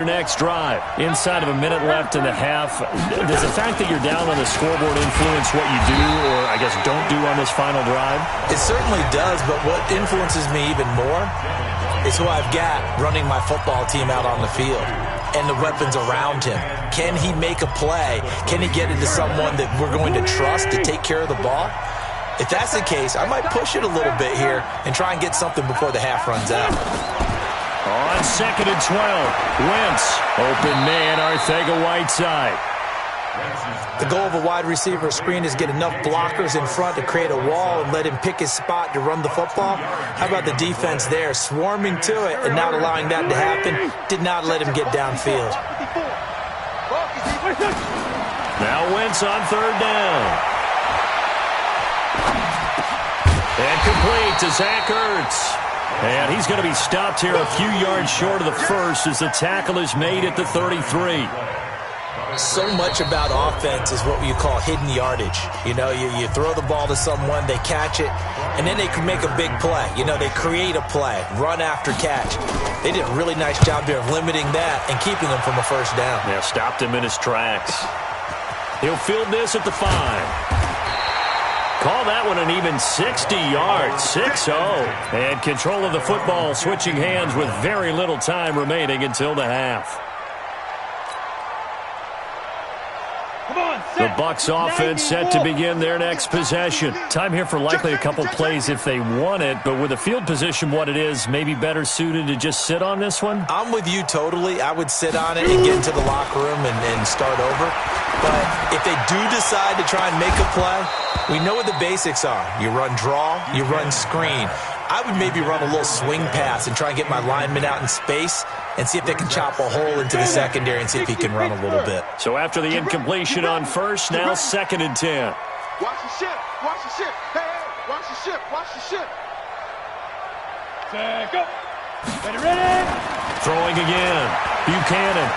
Next drive. Inside of a minute left in the half. Does the fact that you're down on the scoreboard influence what you do, or I guess don't do on this final drive? It certainly does, but what influences me even more is who I've got running my football team out on the field and the weapons around him. Can he make a play? Can he get into someone that we're going to trust to take care of the ball? If that's the case, I might push it a little bit here and try and get something before the half runs out. On 2nd and 12, Wentz, open man, Arcega-Whiteside. The goal of a wide receiver screen is get enough blockers in front to create a wall and let him pick his spot to run the football. How about the defense there, swarming to it and not allowing that to happen? Did not let him get downfield. Now Wentz on 3rd down. And complete to Zach Ertz. And he's going to be stopped here a few yards short of the first as the tackle is made at the 33. So much about offense is what you call hidden yardage. You know, you throw the ball to someone, they catch it, and then they can make a big play. You know, they create a play, run after catch. They did a really nice job there of limiting that and keeping him from a first down. Yeah, stopped him in his tracks. He'll field this at the 5. Call that one an even 60 yards, 6-0. And control of the football switching hands with very little time remaining until the half. The Bucs offense set to begin their next possession. Time here for likely a couple plays if they want it, but with the field position what it is, maybe better suited to just sit on this one? I'm with you totally. I would sit on it and get into the locker room and start over. But if they do decide to try and make a play, we know what the basics are. You run draw, you run screen. I would maybe run a little swing pass and try and get my lineman out in space and see if they can chop a hole into the secondary and see if he can run a little bit. So after the incompletion on first, now 2nd and 10. Watch the ship, watch the ship. Hey, watch the ship, watch the ship. Set, go. Ready. Throwing again. Buchanan.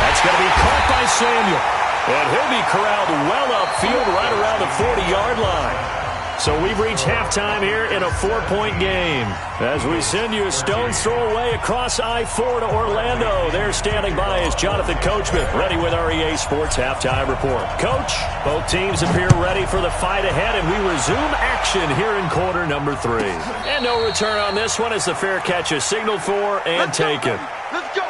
That's going to be caught by Samuel. And he'll be corralled well upfield right around the 40-yard line. So we've reached halftime here in a 4-point game. As we send you a stone's throw away across I-4 to Orlando. There standing by is Jonathan Coachman, ready with our EA Sports Halftime Report. Coach, both teams appear ready for the fight ahead, and we resume action here in quarter number 3. And no return on this one as the fair catch is signaled for and taken. Let's go.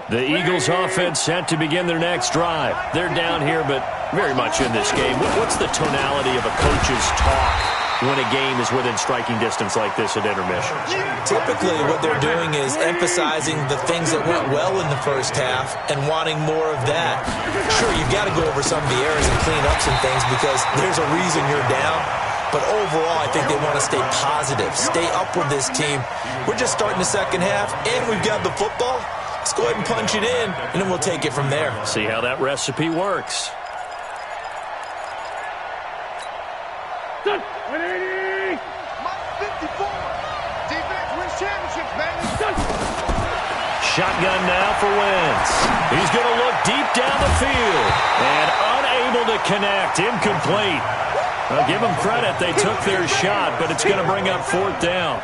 The Eagles offense set to begin their next drive. They're down here, but very much in this game. What's the tonality of a coach's talk when a game is within striking distance like this at intermission? Typically, what they're doing is emphasizing the things that went well in the first half and wanting more of that. Sure, you've got to go over some of the errors and clean up some things because there's a reason you're down. But overall, I think they want to stay positive, stay up with this team. We're just starting the second half, and we've got the football. Let's go ahead and punch it in, and then we'll take it from there. See how that recipe works. Done. 180. 54. Defense wins championships, man. Done. Shotgun now for Wentz. He's going to look deep down the field and unable to connect. Incomplete. I'll give them credit. They took their shot, but it's going to bring up 4th down.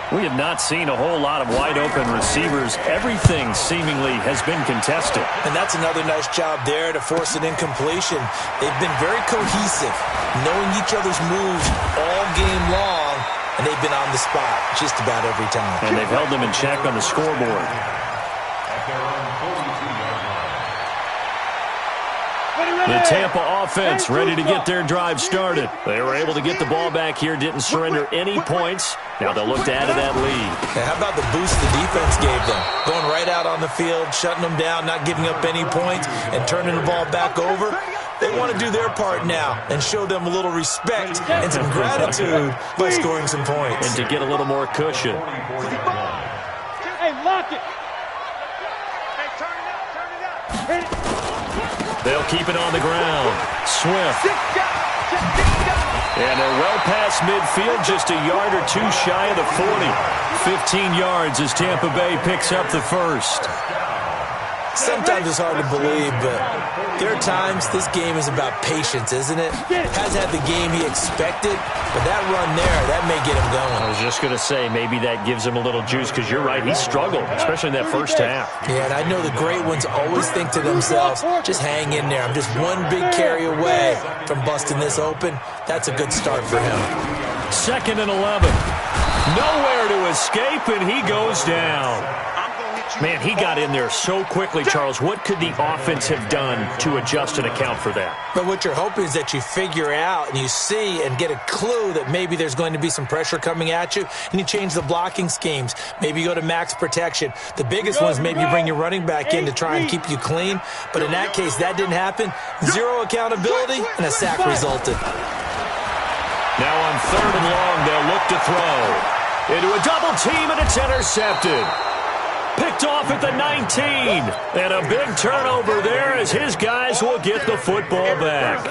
We have not seen a whole lot of wide-open receivers. Everything seemingly has been contested. And that's another nice job there to force an incompletion. They've been very cohesive, knowing each other's moves all game long, and they've been on the spot just about every time. And they've held them in check on the scoreboard. The Tampa offense ready to get their drive started. They were able to get the ball back here, didn't surrender any points. Now they'll look to add to that lead. How about the boost the defense gave them? Going right out on the field, shutting them down, not giving up any points, and turning the ball back over. They want to do their part now and show them a little respect and some gratitude by scoring some points. And to get a little more cushion. Hey, lock it. Hey, turn it up, turn it up. They'll keep it on the ground. Swift. And they're well past midfield, just a yard or two shy of the 40. 15 yards as Tampa Bay picks up the first. Sometimes it's hard to believe, but there are times this game is about patience, isn't it? Hasn't had the game he expected, but that run there, that may get him going. I was just going to say, maybe that gives him a little juice, because you're right, he struggled, especially in that first half. Yeah, and I know the great ones always think to themselves, just hang in there. I'm just one big carry away from busting this open. That's a good start for him. 2nd and 11. Nowhere to escape, and he goes down. Man, he got in there so quickly, Charles. What could the offense have done to adjust and account for that? But what you're hoping is that you figure out and you see and get a clue that maybe there's going to be some pressure coming at you, and you change the blocking schemes. Maybe you go to max protection. The biggest one is maybe you bring your running back in to try and keep you clean. But in that case, that didn't happen. Zero accountability, and a sack resulted. Now on 3rd and long, they'll look to throw. Into a double team, and it's intercepted. Picked off at the 19. And a big turnover there as his guys will get the football back.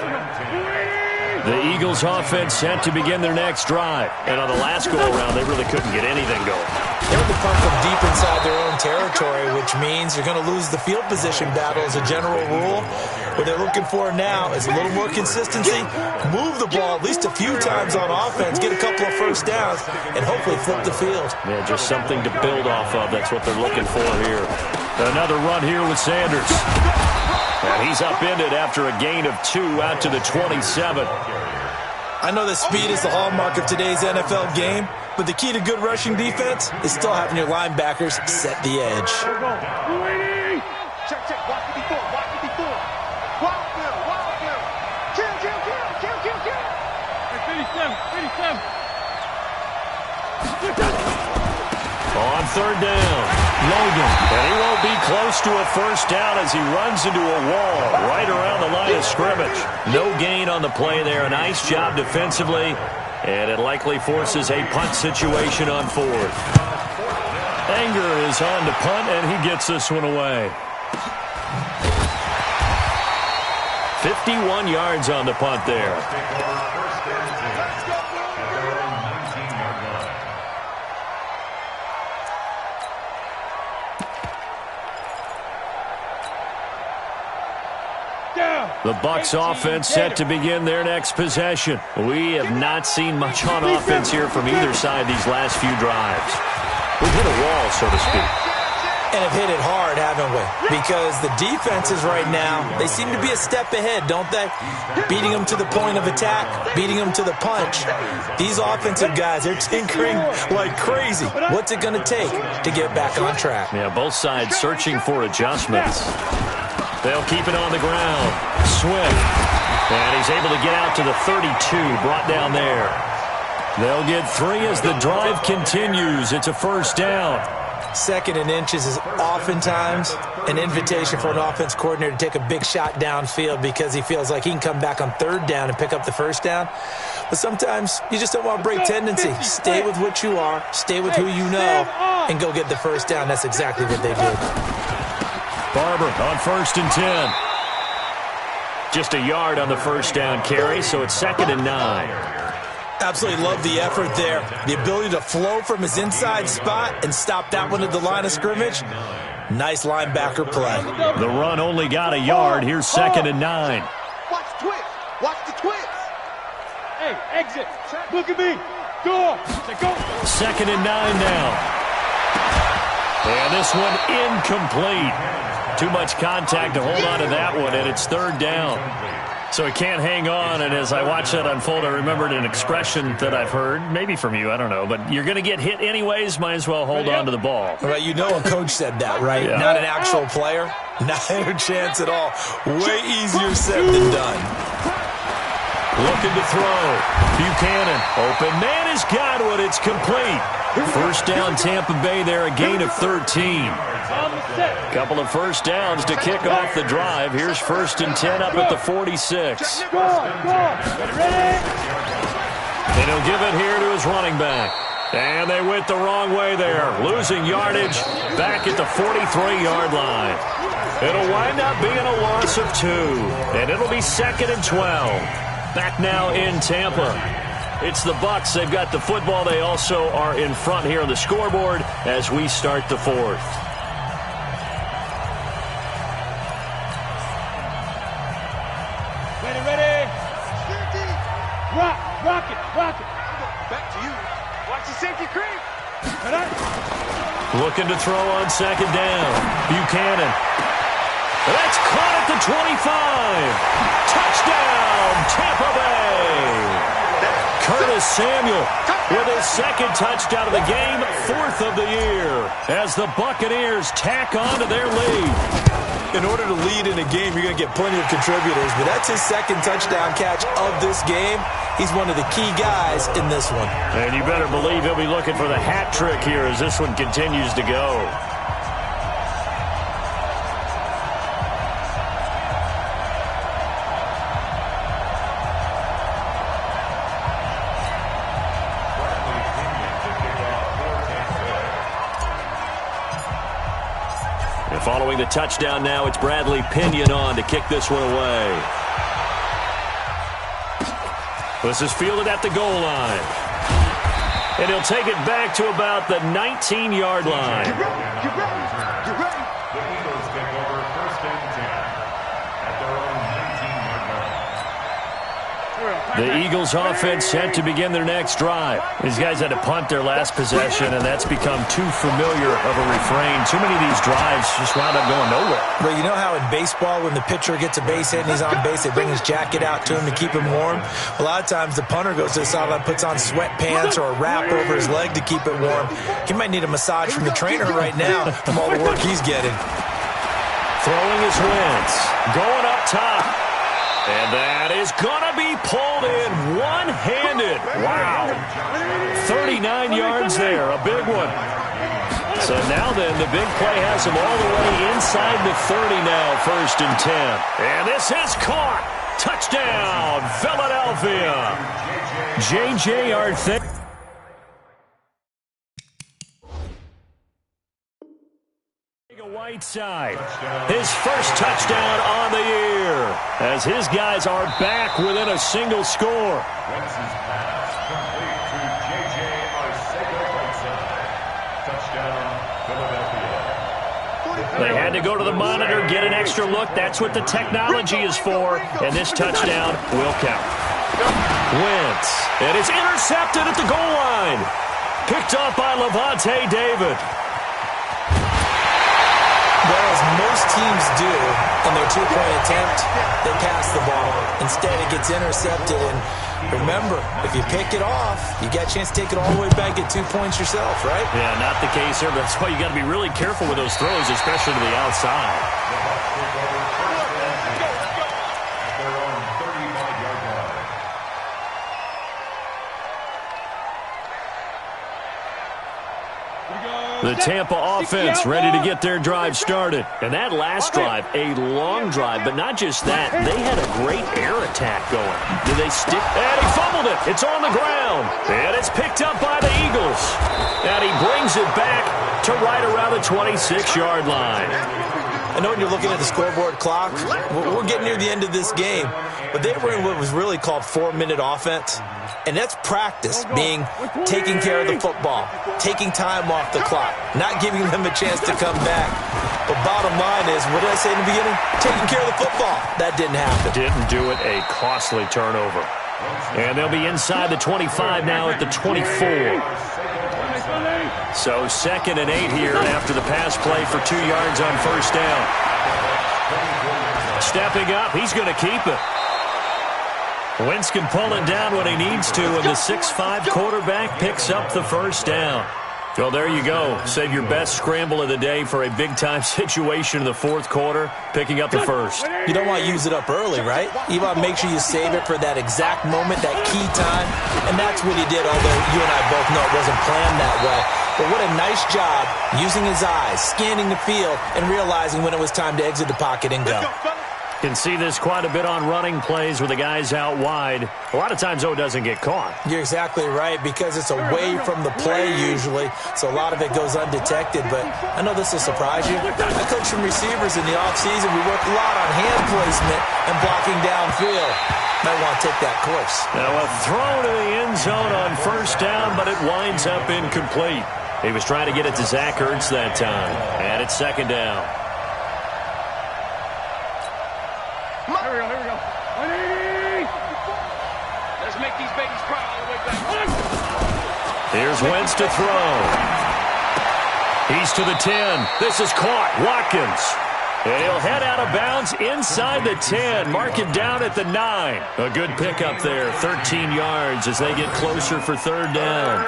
The Eagles offense set to begin their next drive. And on the last go-around, they really couldn't get anything going. They were to punt from deep inside their own territory, which means you're going to lose the field position battle as a general rule. What they're looking for now is a little more consistency, move the ball at least a few times on offense, get a couple of first downs, and hopefully flip the field. Yeah, just something to build off of. That's what they're looking for here. Another run here with Sanders. And he's upended after a gain of 2 out to the 27. I know that speed is the hallmark of today's NFL game, but the key to good rushing defense is still having your linebackers set the edge. Check, check. Watch it before. Watch it before. Wild Bill. Wild Bill. Kill, kill, kill. Kill, kill, kill. Hey, 57. 57. On 3rd down, Logan. And he won't be close to a first down as he runs into a wall right around the line of scrimmage. No gain on the play there. A nice job defensively. And it likely forces a punt situation on 4th. Anger is on to punt, and he gets this one away. 51 yards on the punt there. The Bucs offense set to begin their next possession. We have not seen much on offense here from either side these last few drives. We've hit a wall, so to speak. And have hit it hard, haven't we? Because the defenses right now, they seem to be a step ahead, don't they? Beating them to the point of attack, beating them to the punch. These offensive guys, they're tinkering like crazy. What's it going to take to get back on track? Yeah, both sides searching for adjustments. They'll keep it on the ground. Swift. And he's able to get out to the 32, brought down there. They'll get 3 as the drive continues. It's a first down. 2nd and inches is oftentimes an invitation for an offense coordinator to take a big shot downfield because he feels like he can come back on 3rd down and pick up the first down. But sometimes you just don't want to break tendency. Stay with what you are, stay with who you know, and go get the first down. That's exactly what they did. Barber on 1st and 10. Just a yard on the first down carry, so it's 2nd and 9. Absolutely love the effort there. The ability to flow from his inside spot and stop that one at the line of scrimmage. Nice linebacker play. The run only got a yard. Here's 2nd and 9. Watch the twist. Watch the twist. Hey, exit. Look at me. Go. Go. 2nd and 9 now. And this one incomplete. Too much contact to hold on to that one, and it's 3rd down. So he can't hang on, and as I watch that unfold, I remembered an expression that I've heard, maybe from you, I don't know, but you're going to get hit anyways, might as well hold on to the ball. Well, you know a coach said that, right? Yeah. Not an actual player. Not a chance at all. Way easier said than done. Looking to throw. Buchanan. Open man has got one. It's complete. First down Tampa Bay there, a gain of 13. Couple of first downs to kick off the drive. Here's 1st and 10 up at the 46. Go. Ready? And he'll give it here to his running back. And they went the wrong way there, losing yardage back at the 43-yard line. It'll wind up being a loss of 2, and it'll be 2nd and 12. Back now in Tampa. It's the Bucs. They've got the football. They also are in front here on the scoreboard as we start the 4th. Ready. Rock it. Back to you. Watch the safety creep. Looking to throw on 2nd down. Buchanan. That's caught at the 25. Touchdown, Tampa Bay. Curtis Samuel with his 2nd touchdown of the game, 4th of the year, as the Buccaneers tack on to their lead. In order to lead in a game, you're going to get plenty of contributors, but that's his 2nd touchdown catch of this game. He's one of the key guys in this one. And you better believe he'll be looking for the hat trick here as this one continues to go. And following the touchdown now, it's Bradley Pinion on to kick this one away. This is fielded at the goal line. And he'll take it back to about the 19-yard line. Get ready. The Eagles take over 1st and 10 at their own 19-yard line. The Eagles offense set to begin their next drive. These guys had to punt their last possession, and that's become too familiar of a refrain. Too many of these drives just wound up going nowhere. But you know how in baseball, when the pitcher gets a base hit and he's on base, they bring his jacket out to him to keep him warm? A lot of times the punter goes to the sideline, puts on sweatpants or a wrap over his leg to keep it warm. He might need a massage from the trainer right now from all the work he's getting. Throwing his Wentz. Going up top. And that is going to be pulled in one-handed. Wow. 39 yards there, a big one. So now then, the big play has him all the way inside the 30 now, 1st and 10. And this is caught. Touchdown, Philadelphia. J.J. Arthur. Whiteside, his 1st touchdown on the year, as his guys are back within a single score. Wentz's pass complete to J.J. Arcega-Whiteside. Touchdown, Philadelphia. They had to go to the monitor, get an extra look. That's what the technology is for, and this touchdown will count. Wentz, and it's intercepted at the goal line. Picked up by Levante David. Well, as most teams do in their 2-point attempt, they pass the ball. Instead, it gets intercepted. And remember, if you pick it off, you got a chance to take it all the way back, get 2 points yourself, right? Yeah, not the case here, but that's why you got to be really careful with those throws, especially to the outside. The Bucs take over 1st and 10 at their own 35-yard line. The Tampa offense ready to get their drive started. And that last drive, a long drive, but not just that. They had a great air attack going. Did they stick? And he fumbled it. It's on the ground. And it's picked up by the Eagles. And he brings it back to right around the 26-yard line. I know when you're looking at the scoreboard clock, we're getting near the end of this game, but they were in what was really called 4-minute offense, and that's practice, being taking care of the football, taking time off the clock, not giving them a chance to come back. But bottom line is, what did I say in the beginning? Taking care of the football. That didn't happen. Didn't do it, a costly turnover. And they'll be inside the 25 now at the 24. So 2nd and 8 here after the pass play for 2 yards on 1st down. Stepping up, he's going to keep it. Wentz can pull it down when he needs to, and the 6'5" quarterback picks up the 1st down. Well, there you go. Save your best scramble of the day for a big-time situation in the 4th quarter, picking up the 1st. You don't want to use it up early, right? You want to make sure you save it for that exact moment, that key time, and that's what he did, although you and I both know it wasn't planned that way. But what a nice job using his eyes, scanning the field, and realizing when it was time to exit the pocket and go. Can see this quite a bit on running plays with the guys out wide. A lot of times, though, it doesn't get caught. You're exactly right, because it's away from the play usually, so a lot of it goes undetected. But I know this will surprise you. I coach some receivers in the offseason. We work a lot on hand placement and blocking downfield. Might want to take that course. Now a throw to the end zone on first down, but it winds up incomplete. He was trying to get it to Zach Ertz that time, and it's second down. Here we go. Let's make these babies cry all the way back. Here's Wentz to throw. He's to the 10. This is caught. Watkins. And he'll head out of bounds inside the 10. Mark it down at the 9. A good pickup there. 13 yards as they get closer for third down.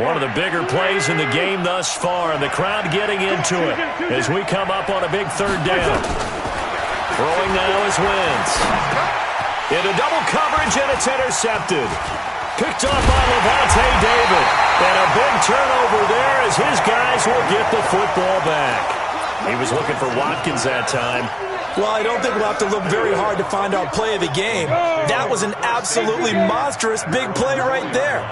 One of the bigger plays in the game thus far. The crowd getting into it as we come up on a big third down. Throwing now is Wentz. Into double coverage, and it's intercepted. Picked off by Levante David. And a big turnover there as his guys will get the football back. He was looking for Watkins that time. Well, I don't think we'll have to look very hard to find our play of the game. That was an absolutely monstrous big play right there.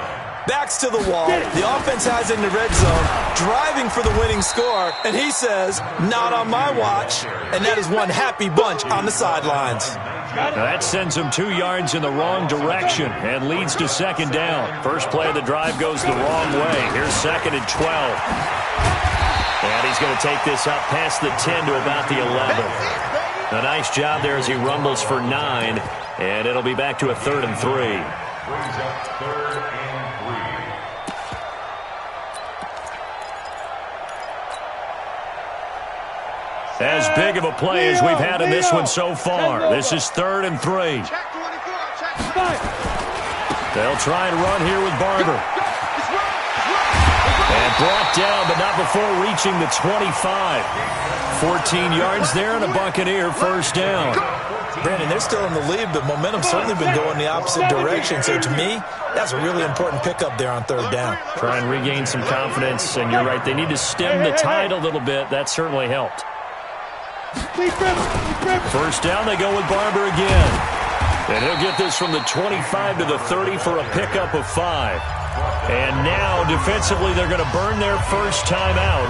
Backs to the wall. The offense has in the red zone, driving for the winning score, and he says, not on my watch. And that is one happy bunch on the sidelines. That sends him 2 yards in the wrong direction and leads to second down. First play of the drive goes the wrong way. Here's second and 12. And he's going to take this up past the 10 to about the 11. A nice job there as he rumbles for 9. And it'll be back to a 3rd and 3. Brings up 3rd and 3. As big of a play as we've had in this one so far. This is 3rd and 3. They'll try and run here with Barber. And brought down, but not before reaching the 25. 14 yards there and a Buccaneer first down. Brandon, they're still in the lead, but momentum's certainly been going the opposite direction. So to me, that's a really important pickup there on third down. Try and regain some confidence, and you're right. They need to stem the tide a little bit. That certainly helped. First down, they go with Barber again. And he'll get this from the 25 to the 30 for a pickup of 5. And now, defensively, they're going to burn their first time out.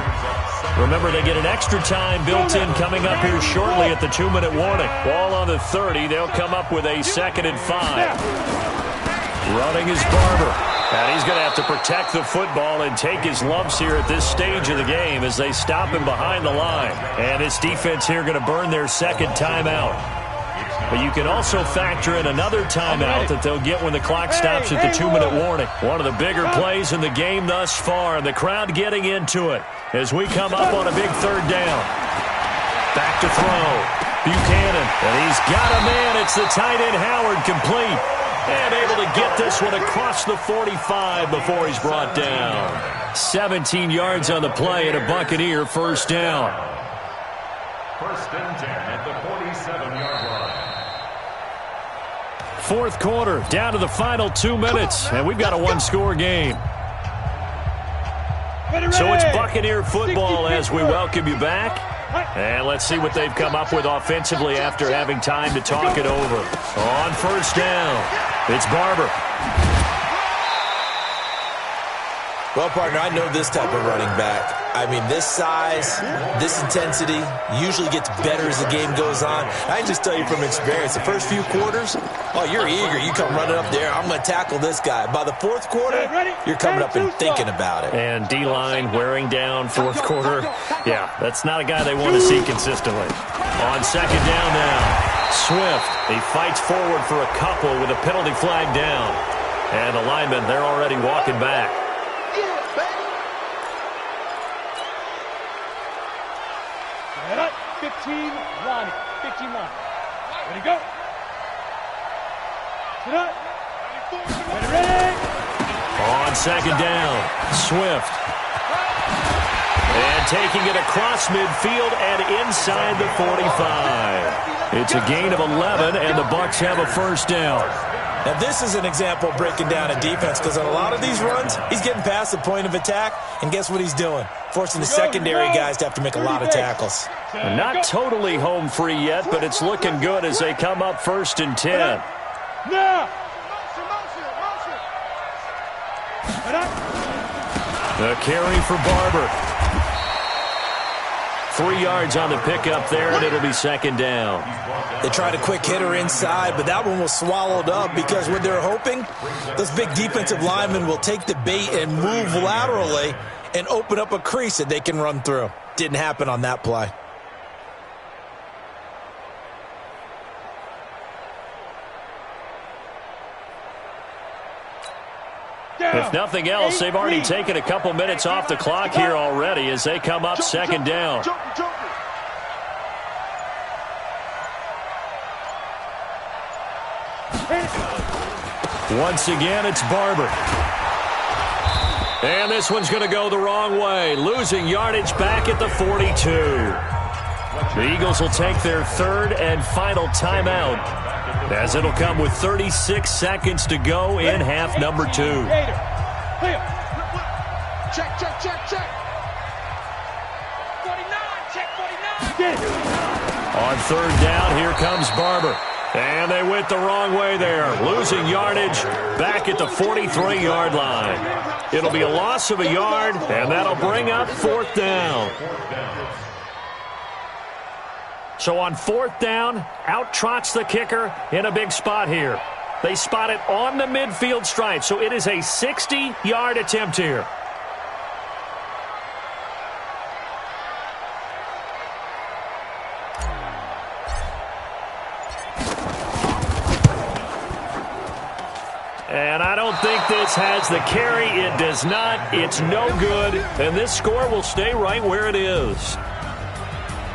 Remember, they get an extra time built in coming up here shortly at the 2-minute warning. Ball on the 30. They'll come up with a 2nd and 5. Running is Barber. And he's going to have to protect the football and take his lumps here at this stage of the game as they stop him behind the line. And this defense here going to burn their second timeout. But you can also factor in another timeout that they'll get when the clock stops at the 2-minute warning. One of the bigger plays in the game thus far, and the crowd getting into it as we come up on a big third down. Back to throw. Buchanan, and he's got a man. It's the tight end Howard, complete. And able to get this one across the 45 before he's brought down. 17 yards on the play and a Buccaneer first down. 1st and 10 at the 47-yard line. Fourth quarter, down to the final 2 minutes, and we've got a one-score game. So it's Buccaneer football as we welcome you back. And let's see what they've come up with offensively after having time to talk it over. On first down, it's Barber. Well, partner, I know this type of running back. I mean, this size, this intensity usually gets better as the game goes on. I can just tell you from experience, the first few quarters, oh, you're eager. You come running up there, I'm going to tackle this guy. By the fourth quarter, you're coming up and thinking about it. And D-line wearing down fourth quarter. Yeah, that's not a guy they want to see consistently. On second down now, Swift. He fights forward for a couple with a penalty flag down. And the linemen, they're already walking back. 15 line. 15 line. Ready, go. Sit up. Ready. On second down, Swift. And taking it across midfield and inside the 45. It's a gain of 11, and the Bucs have a first down. Now, this is an example of breaking down a defense because on a lot of these runs, he's getting past the point of attack, and guess what he's doing? Forcing the secondary guys to have to make a lot of tackles. Not totally home free yet, but it's looking good as they come up 1st and 10. Now! The carry for Barber. 3 yards on the pickup there, and it'll be 2nd down. They tried a quick hitter inside, but that one was swallowed up because what they're hoping, those big defensive linemen will take the bait and move laterally and open up a crease that they can run through. Didn't happen on that play. If nothing else, they've already taken a couple minutes off the clock here already as they come up 2nd down. Once again, it's Barber. And this one's going to go the wrong way, losing yardage back at the 42. The Eagles will take their 3rd and final timeout, as it'll come with 36 seconds to go in half number 2. Check, check, check, check. 49, check 49. On 3rd down, here comes Barber. And they went the wrong way there, losing yardage back at the 43-yard line. It'll be a loss of a yard, and that'll bring up 4th down. So on 4th down, out trots the kicker in a big spot here. They spot it on the midfield stripe, so it is a 60-yard attempt here. And I don't think this has the carry. It does not. It's no good. And this score will stay right where it is.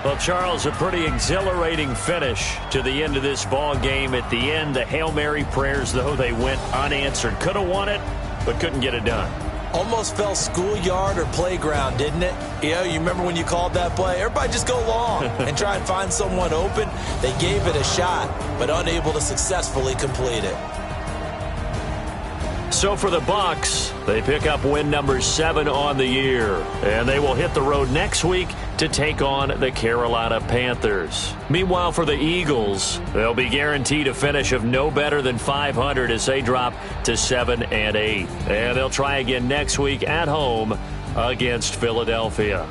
Well, Charles, a pretty exhilarating finish to the end of this ball game. At the end, the Hail Mary prayers, though, they went unanswered. Could have won it, but couldn't get it done. Almost felt schoolyard or playground, didn't it? You remember when you called that play? Everybody just go long and try and find someone open. They gave it a shot, but unable to successfully complete it. So for the Bucs, they pick up win number 7 on the year, and they will hit the road next week to take on the Carolina Panthers. Meanwhile, for the Eagles, they'll be guaranteed a finish of no better than 500 as they drop to 7-8. And they'll try again next week at home against Philadelphia.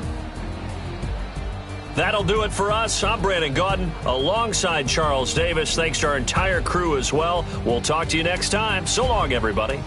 That'll do it for us. I'm Brandon Gaudin alongside Charles Davis. Thanks to our entire crew as well. We'll talk to you next time. So long, everybody.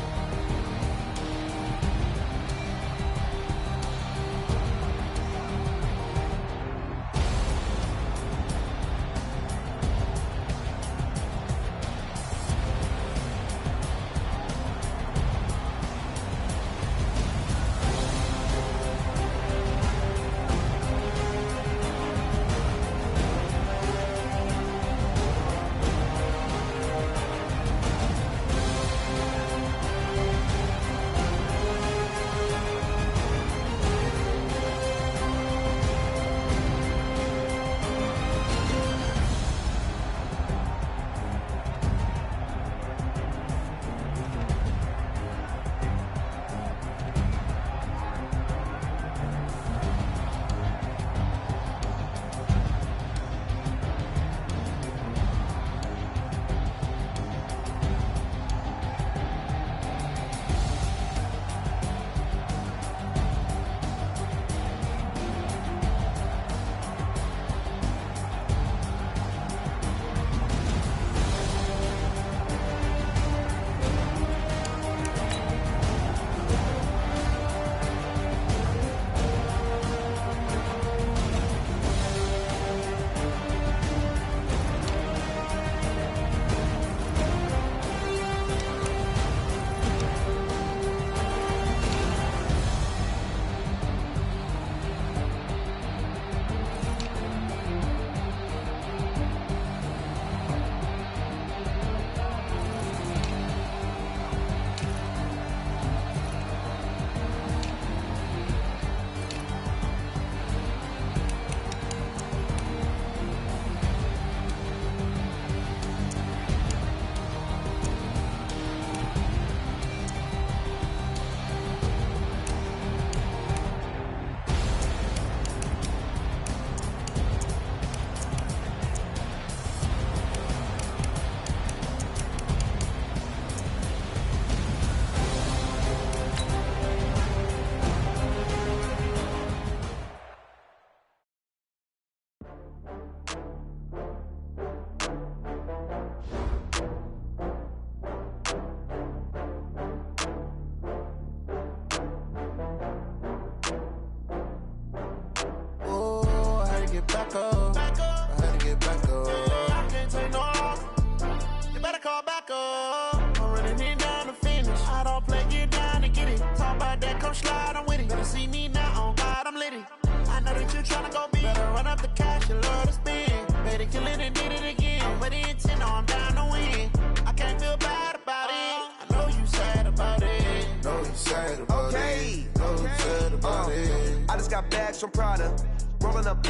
you tryna go be. Better run up the cash, you love to spend. Better kill it and did it again. I'm with the intent, I'm down to win. I can't feel bad about it. I know you sad about it. Know you sad about it. Know you sad about it. I just got bags from Prada. Rolling up.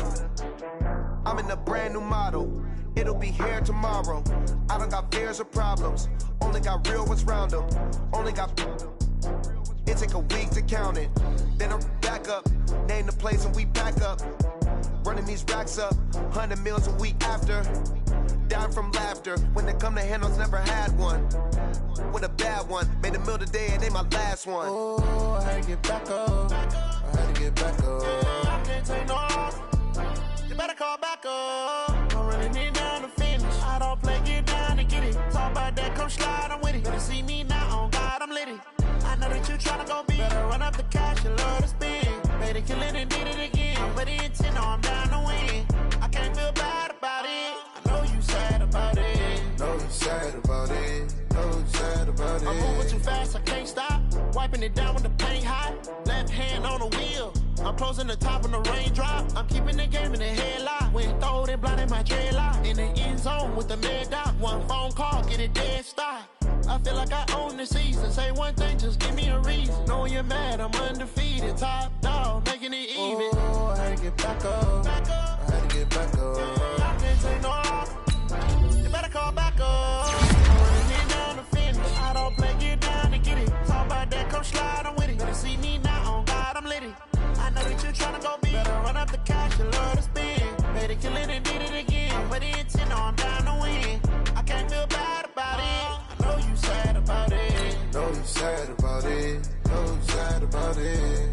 I'm in a brand new model. It'll be here tomorrow. I don't got fears or problems. Only got real ones round them. Only got. It take a week to count it. Then I'm back up. Name the place and we back up. Running these racks up. 100 meals a week after. Down from laughter. When it come to handles, never had one. With a bad one. Made a meal today and they my last one. Oh, I had to get back up. I had to get back up. I can't take no loss. You better call back up. I'm running it down to finish. I don't play, get down to get it. Talk about that, come slide, I'm with it. Better see me now, on God, I'm litty. I know that you tryna go be. Better run up the cash, you love to spend. Better kill it and did it again. I'm with the intent, I'm down to win. I can't feel bad about it. I know you sad about it. Know you sad about it. Know you sad about it. I'm moving too fast, I can't stop. Wiping it down with the paint hot. Left hand on the wheel. I'm closing the top on the raindrop. I'm keeping the game in the headlock. When throwed and blinded my dreadlock. In the end zone with the mad dot. One phone call, get it dead stop. I feel like I own the season. Say one thing, just give me a reason. Knowing you're mad, I'm undefeated. Top dog, making it even. Oh, I had to get back up. I had to get back up. I can't take no loss. You better call back up. I'm running it down to finish. I don't play, get down to get it. Talk about that, come slide, I'm with it. Better see me now, on God, I'm litty. I know that you tryna go be. Better run up the cash, you love to spend. Better kill it and did it again. I'm with the intent, I'm down to win. I can't feel bad about it. I know you sad about it. Know you sad about it. Know you sad about it.